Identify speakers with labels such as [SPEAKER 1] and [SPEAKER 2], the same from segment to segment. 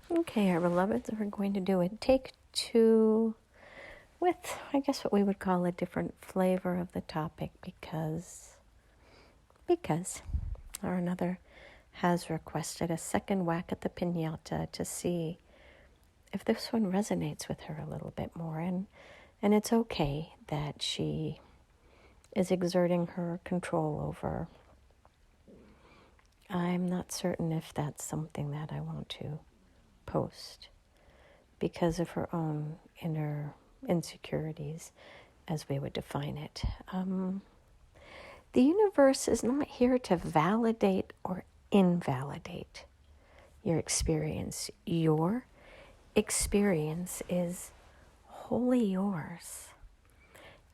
[SPEAKER 1] Okay, our beloveds, we're going to do a take two with, I guess, what we would call a different flavor of the topic because our another has requested a second whack at the piñata to see if this one resonates with her a little bit more. And it's okay that she is exerting her control over. I'm not certain if that's something that I want to post because of her own inner insecurities, as we would define it. The universe is not here to validate or invalidate your experience. Your experience is wholly yours.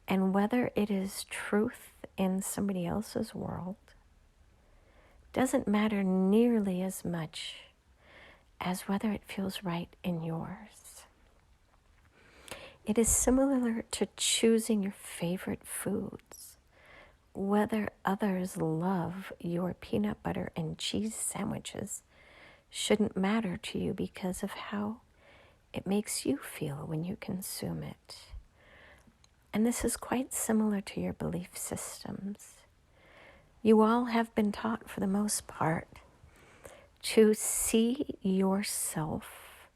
[SPEAKER 1] And whether it is truth in somebody else's world doesn't matter nearly as much as whether it feels right in yours. It is similar to choosing your favorite foods. Whether others love your peanut butter and cheese sandwiches shouldn't matter to you because of how it makes you feel when you consume it. And this is quite similar to your belief systems. You all have been taught, for the most part, to see yourself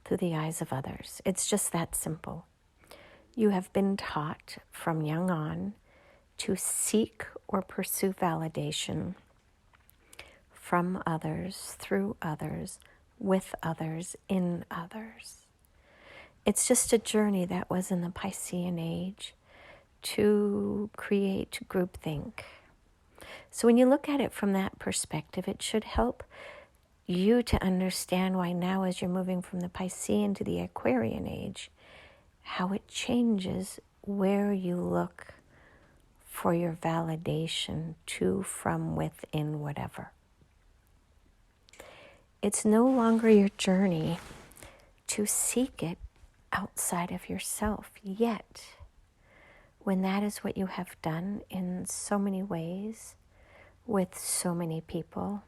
[SPEAKER 1] through the eyes of others. It's just that simple. You have been taught from young on to seek or pursue validation from others, through others, with others, in others. It's just a journey that was in the Piscean age to create groupthink. So when you look at it from that perspective, it should help you to understand why now, as you're moving from the Piscean to the Aquarian age, how it changes where you look for your validation to, from, within, whatever. It's no longer your journey to seek it outside of yourself. Yet, when that is what you have done in so many ways, with so many people,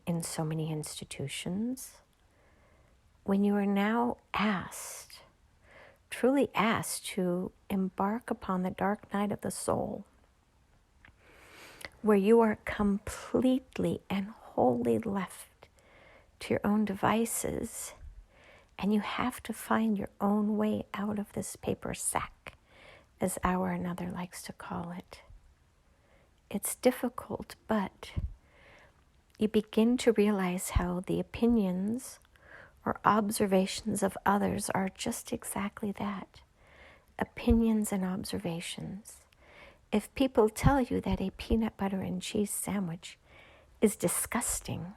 [SPEAKER 1] in so many institutions, when you are now asked, truly asked, to embark upon the dark night of the soul, where you are completely and wholly left to your own devices, and you have to find your own way out of this paper sack, as our another likes to call it. It's difficult, but you begin to realize how the opinions or observations of others are just exactly that, opinions and observations. If people tell you that a peanut butter and cheese sandwich is disgusting,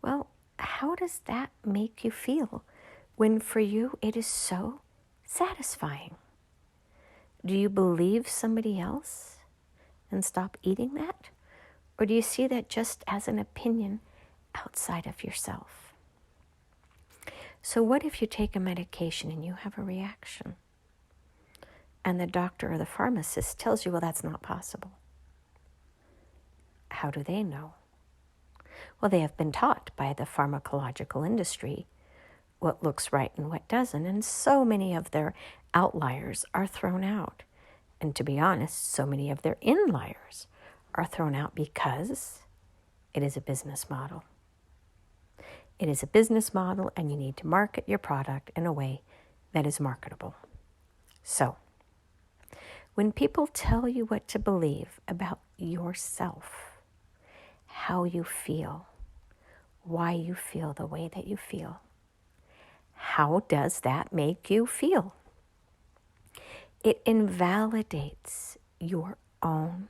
[SPEAKER 1] well, how does that make you feel when for you it is so satisfying? Do you believe somebody else and stop eating that? Or do you see that just as an opinion outside of yourself? So what if you take a medication and you have a reaction? And the doctor or the pharmacist tells you, well, that's not possible. How do they know? Well, they have been taught by the pharmacological industry what looks right and what doesn't, and so many of their outliers are thrown out. And to be honest, so many of their inliers are thrown out because it is a business model. It is a business model, and you need to market your product in a way that is marketable. So, when people tell you what to believe about yourself, how you feel, why you feel the way that you feel, how does that make you feel? It invalidates your own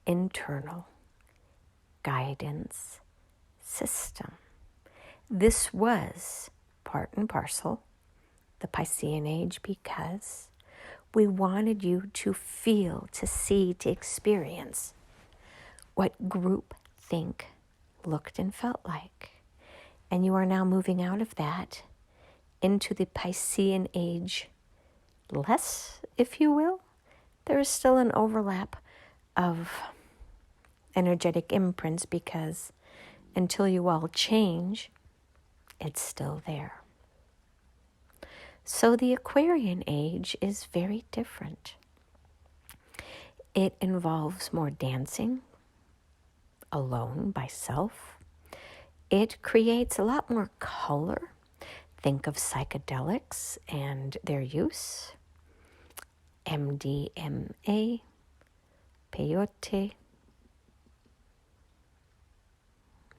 [SPEAKER 1] internal guidance system. This was part and parcel the Piscean age because we wanted you to feel, to see, to experience what group think looked and felt like. And you are now moving out of that into the Piscean age less, if you will. There is still an overlap of energetic imprints because until you all change it's still there. So the Aquarian age is very different. It involves more dancing, alone, by self. It creates a lot more color. Think of psychedelics and their use. MDMA, peyote.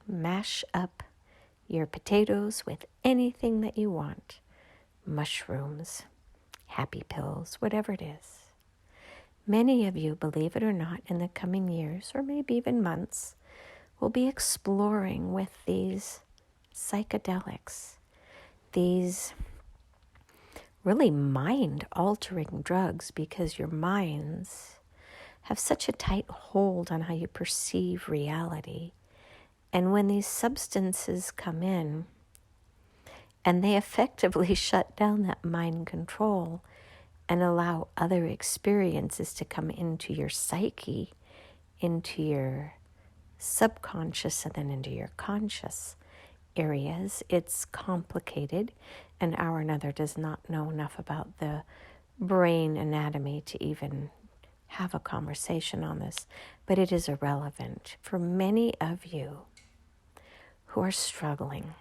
[SPEAKER 1] Mash up your potatoes with anything that you want. Mushrooms, happy pills, whatever it is. Many of you, believe it or not, in the coming years, or maybe even months, will be exploring with these psychedelics, these really mind-altering drugs, because your minds have such a tight hold on how you perceive reality. And when these substances come in, and they effectively shut down that mind control and allow other experiences to come into your psyche, into your subconscious, and then into your conscious areas, it's complicated. An hour or another does not know enough about the brain anatomy to even have a conversation on this, but it is irrelevant. For many of you who are struggling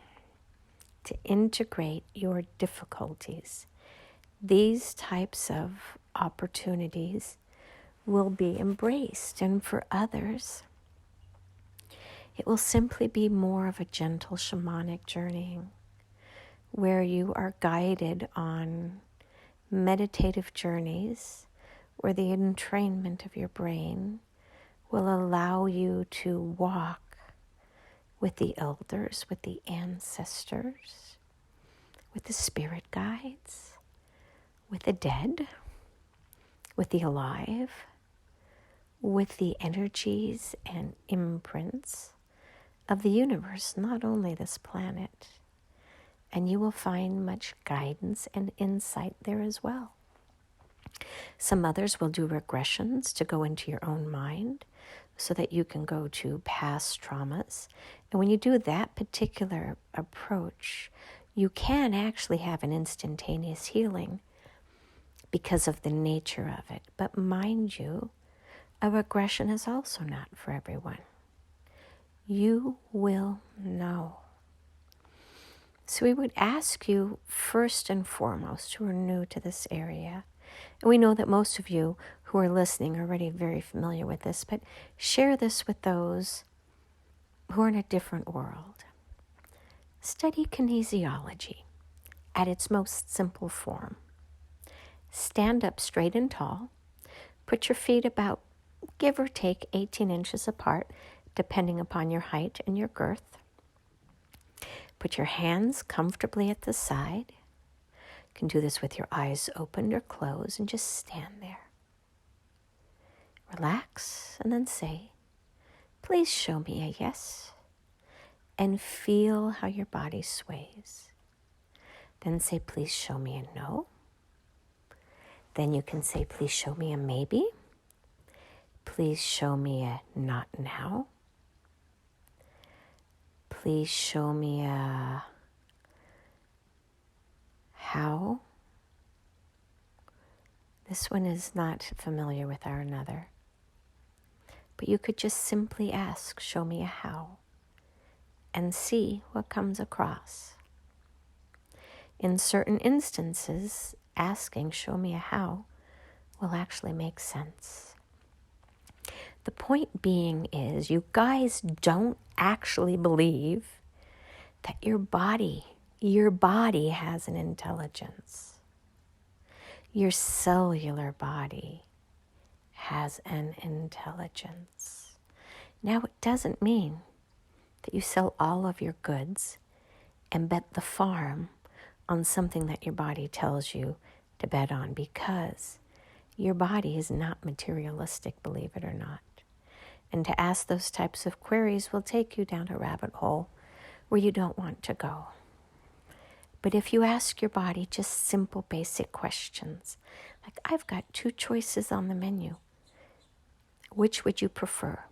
[SPEAKER 1] to integrate your difficulties, these types of opportunities will be embraced. And for others, it will simply be more of a gentle shamanic journeying, where you are guided on meditative journeys, where the entrainment of your brain will allow you to walk with the elders, with the ancestors, with the spirit guides, with the dead, with the alive, with the energies and imprints of the universe, not only this planet. And you will find much guidance and insight there as well. Some others will do regressions to go into your own mind so that you can go to past traumas. And when you do that particular approach, you can actually have an instantaneous healing because of the nature of it. But mind you, a regression is also not for everyone. You will know. So we would ask you, first and foremost, who are new to this area, and we know that most of you who are listening are already very familiar with this, but share this with those who are in a different world. Study kinesiology at its most simple form. Stand up straight and tall. Put your feet about, give or take, 18 inches apart, depending upon your height and your girth. Put your hands comfortably at the side. You can do this with your eyes open or closed, and just stand there. Relax and then say, please show me a yes, and feel how your body sways. Then say, please show me a no. Then you can say, please show me a maybe. Please show me a not now. Please show me a how. This one is not familiar with our another. But you could just simply ask, show me a how, and see what comes across. In certain instances, asking, show me a how, will actually make sense. The point being is, you guys don't actually believe that your body has an intelligence. Your cellular body has an intelligence. Now, it doesn't mean that you sell all of your goods and bet the farm on something that your body tells you to bet on, because your body is not materialistic, believe it or not. And to ask those types of queries will take you down a rabbit hole where you don't want to go. But if you ask your body just simple, basic questions, like, I've got 2 choices on the menu. Which would you prefer?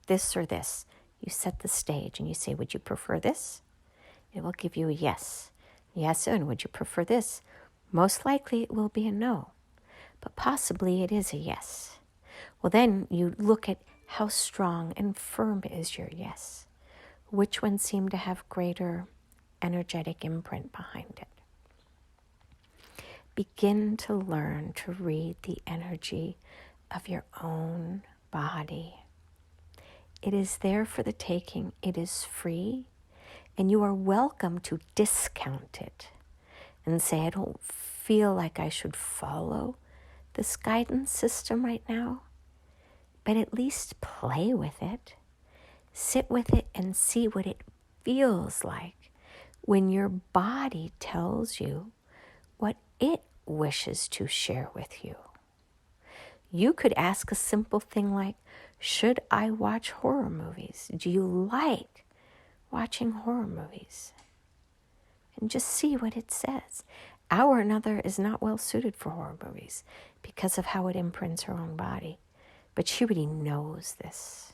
[SPEAKER 1] This or this? You set the stage and you say, would you prefer this? It will give you a yes. Yes, and would you prefer this? Most likely it will be a no, but possibly it is a yes. Well, then you look at how strong and firm is your yes. Which ones seem to have greater energetic imprint behind it? Begin to learn to read the energy of your own body. It is there for the taking. It is free, and you are welcome to discount it and say, I don't feel like I should follow this guidance system right now, but at least play with it. Sit with it and see what it feels like when your body tells you what it wishes to share with you. You could ask a simple thing like, should I watch horror movies? Do you like watching horror movies? And just see what it says. Our another is not well suited for horror movies because of how it imprints her own body. But she already knows this.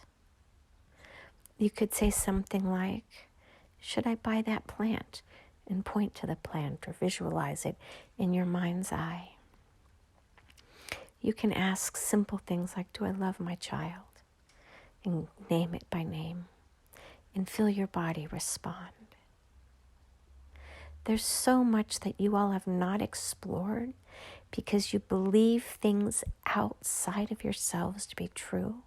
[SPEAKER 1] You could say something like, should I buy that plant? And point to the plant or visualize it in your mind's eye. You can ask simple things like, do I love my child? And name it by name. And feel your body respond. There's so much that you all have not explored because you believe things outside of yourselves to be true,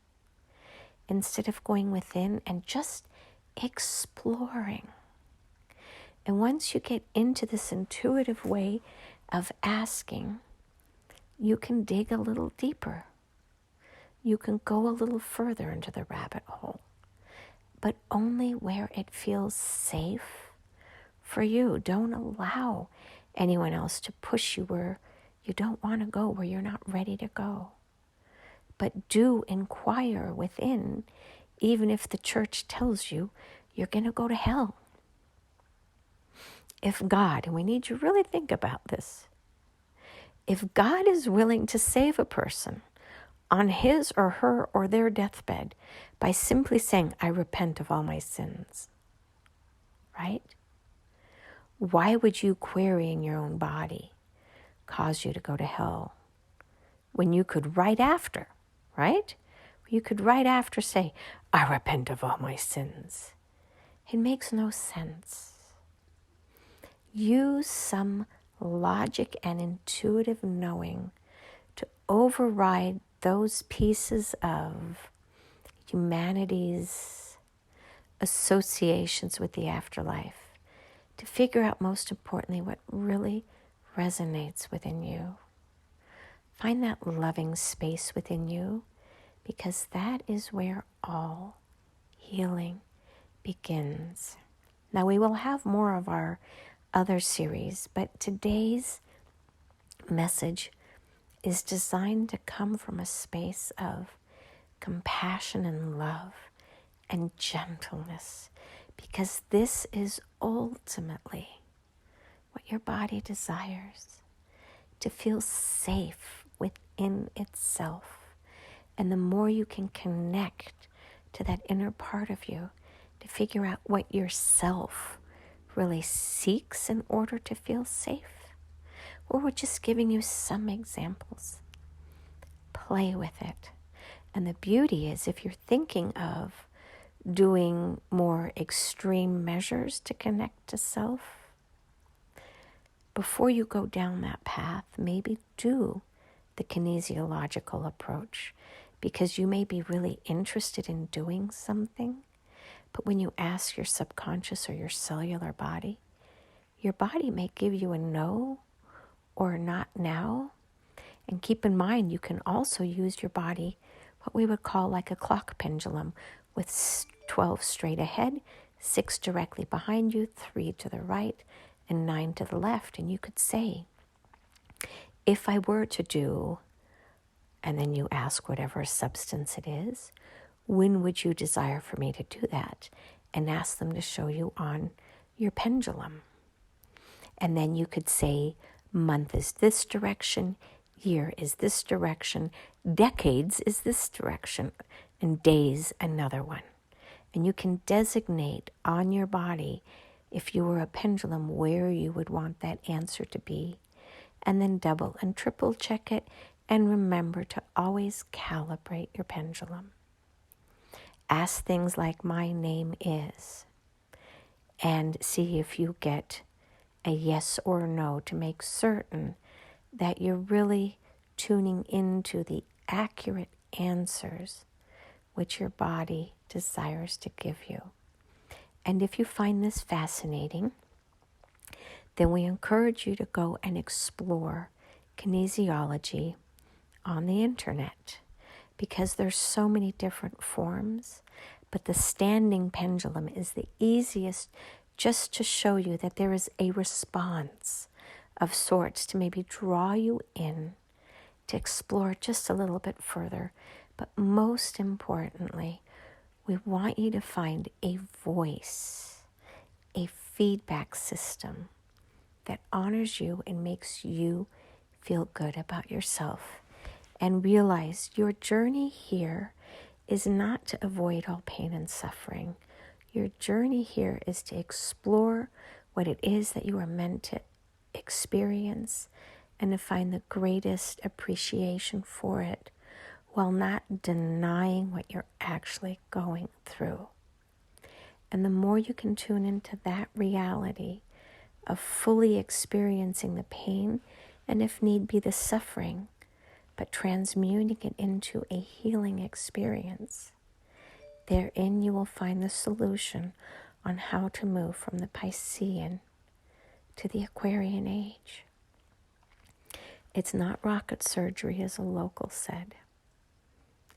[SPEAKER 1] instead of going within and just exploring. And once you get into this intuitive way of asking, you can dig a little deeper. You can go a little further into the rabbit hole, but only where it feels safe for you. Don't allow anyone else to push you where you don't want to go, where you're not ready to go. But do inquire within, even if the church tells you you're going to go to hell. If God, and we need to really think about this, if God is willing to save a person on his or her or their deathbed by simply saying, I repent of all my sins, right? Why would you querying your own body cause you to go to hell when you could right after, right? You could right after say, I repent of all my sins. It makes no sense. Use some logic and intuitive knowing to override those pieces of humanity's associations with the afterlife, to figure out, most importantly, what really resonates within you. Find that loving space within you, because that is where all healing begins. Now, we will have more of our other series, but today's message is designed to come from a space of compassion and love and gentleness, because this is ultimately what your body desires, to feel safe within itself. And the more you can connect to that inner part of you, to figure out what yourself really seeks in order to feel safe. Or we're just giving you some examples. Play with it. And the beauty is, if you're thinking of doing more extreme measures to connect to self, before you go down that path, maybe do the kinesiological approach, because you may be really interested in doing something. But when you ask your subconscious or your cellular body, your body may give you a no or not now. And keep in mind, you can also use your body, what we would call like a clock pendulum, with 12 straight ahead, 6 directly behind you, 3 to the right, and 9 to the left. And you could say, if I were to do, and then you ask whatever substance it is, when would you desire for me to do that? And ask them to show you on your pendulum. And then you could say, month is this direction, year is this direction, decades is this direction, and days another one. And you can designate on your body if you were a pendulum, where you would want that answer to be, and then double and triple check it, and remember to always calibrate your pendulum. Ask things like, my name is, and see if you get a yes or no to make certain that you're really tuning into the accurate answers which your body desires to give you. And if you find this fascinating, then we encourage you to go and explore kinesiology on the internet, because there's so many different forms, but the standing pendulum is the easiest, just to show you that there is a response of sorts to maybe draw you in to explore just a little bit further. But most importantly, we want you to find a voice, a feedback system that honors you and makes you feel good about yourself. And realize your journey here is not to avoid all pain and suffering. Your journey here is to explore what it is that you are meant to experience and to find the greatest appreciation for it, while not denying what you're actually going through. And the more you can tune into that reality of fully experiencing the pain, and if need be the suffering, but transmuting it into a healing experience, therein you will find the solution on how to move from the Piscean to the Aquarian age. It's not rocket surgery, as a local said.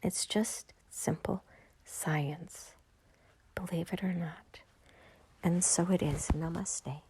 [SPEAKER 1] It's just simple science, believe it or not. And so it is. Namaste.